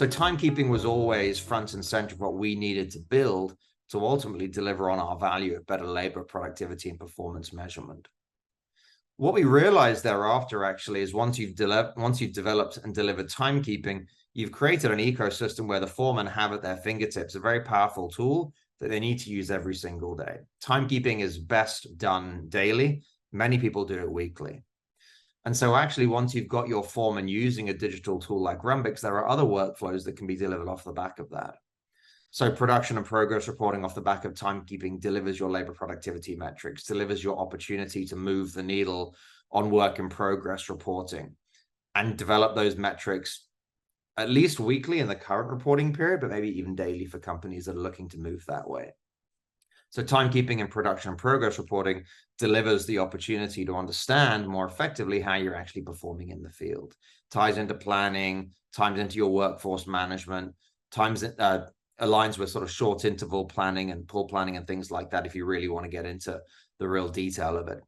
So timekeeping was always front and center of what we needed to build to ultimately deliver on our value of better labor productivity and performance measurement. What we realized thereafter actually is once you've developed and delivered timekeeping, you've created an ecosystem where the foremen have at their fingertips a very powerful tool that they need to use every single day. Timekeeping is best done daily. Many people do it weekly. And so actually, once you've got your foreman using a digital tool like Rhumbix, there are other workflows that can be delivered off the back of that. So production and progress reporting off the back of timekeeping delivers your labor productivity metrics, delivers your opportunity to move the needle on work in progress reporting and develop those metrics at least weekly in the current reporting period, but maybe even daily for companies that are looking to move that way. So timekeeping and production and progress reporting delivers the opportunity to understand more effectively how you're actually performing in the field. Ties into planning, ties into your workforce management, aligns with sort of short interval planning and pull planning and things like that if you really want to get into the real detail of it.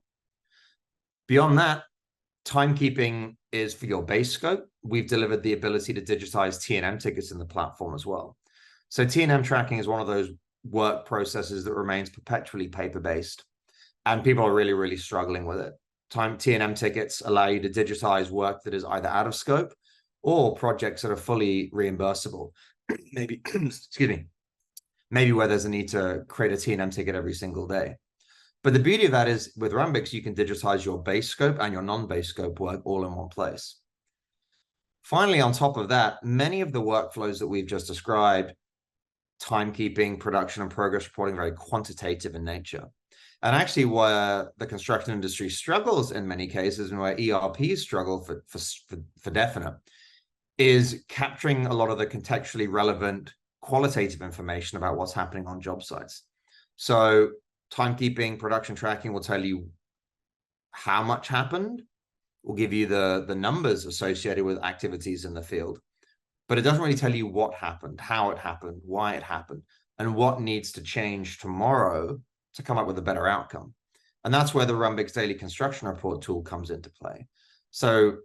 Beyond that, timekeeping is for your base scope. We've delivered the ability to digitize T&M tickets in the platform as well. So T&M tracking is one of those work processes that remains perpetually paper-based, and people are really, really struggling with it. T&M tickets allow you to digitize work that is either out of scope or projects that are fully reimbursable. Maybe, excuse me, maybe where there's a need to create a T&M ticket every single day. But the beauty of that is with Rhumbix, you can digitize your base scope and your non-base scope work all in one place. Finally, on top of that, many of the workflows that we've just described, timekeeping, production and progress reporting, very quantitative in nature. And actually where the construction industry struggles in many cases and where ERPs struggle for definite is capturing a lot of the contextually relevant qualitative information about what's happening on job sites. So timekeeping, production tracking will tell you how much happened, will give you the numbers associated with activities in the field. But it doesn't really tell you what happened, how it happened, why it happened, and what needs to change tomorrow to come up with a better outcome. And that's where the Rhumbix Daily Construction Report tool comes into play. So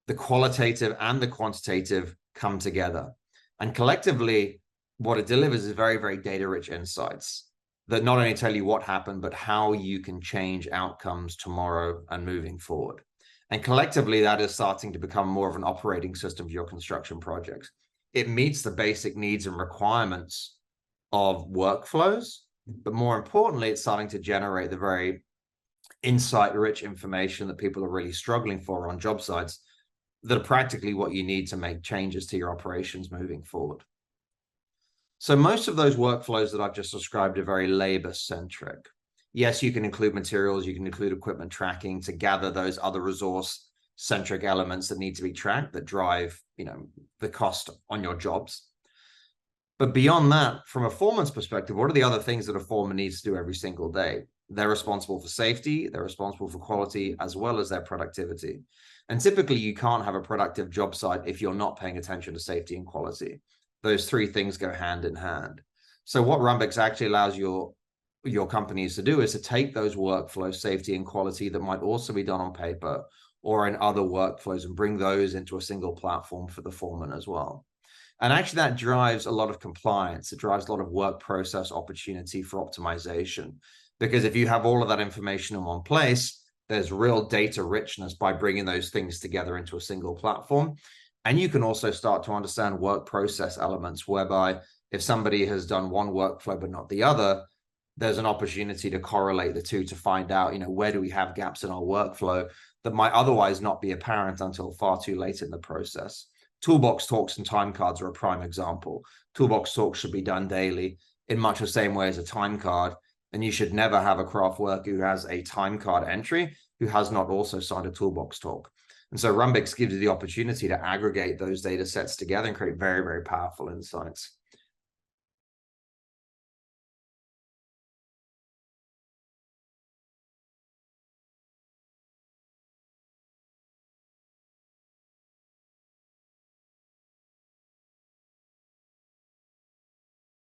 the qualitative and the quantitative come together. And collectively, what it delivers is very, very data-rich insights that not only tell you what happened, but how you can change outcomes tomorrow and moving forward. And collectively, that is starting to become more of an operating system for your construction projects. It meets the basic needs and requirements of workflows, but more importantly, it's starting to generate the very insight-rich information that people are really struggling for on job sites that are practically what you need to make changes to your operations moving forward. So most of those workflows that I've just described are very labor-centric. Yes, you can include materials, you can include equipment tracking to gather those other resource-centric elements that need to be tracked that drive, the cost on your jobs. But beyond that, from a foreman's perspective, what are the other things that a foreman needs to do every single day? They're responsible for safety, they're responsible for quality, as well as their productivity. And typically, you can't have a productive job site if you're not paying attention to safety and quality. Those three things go hand in hand. So what Rhumbix actually allows your companies to do is to take those workflows, safety and quality that might also be done on paper or in other workflows and bring those into a single platform for the foreman as well. And actually that drives a lot of compliance. It drives a lot of work process opportunity for optimization. Because if you have all of that information in one place, there's real data richness by bringing those things together into a single platform. And you can also start to understand work process elements, whereby if somebody has done one workflow but not the other, there's an opportunity to correlate the two to find out, where do we have gaps in our workflow that might otherwise not be apparent until far too late in the process. Toolbox talks and time cards are a prime example. Toolbox talks should be done daily in much the same way as a time card. And you should never have a craft worker who has a time card entry who has not also signed a toolbox talk. And so Rhumbix gives you the opportunity to aggregate those data sets together and create very, very powerful insights.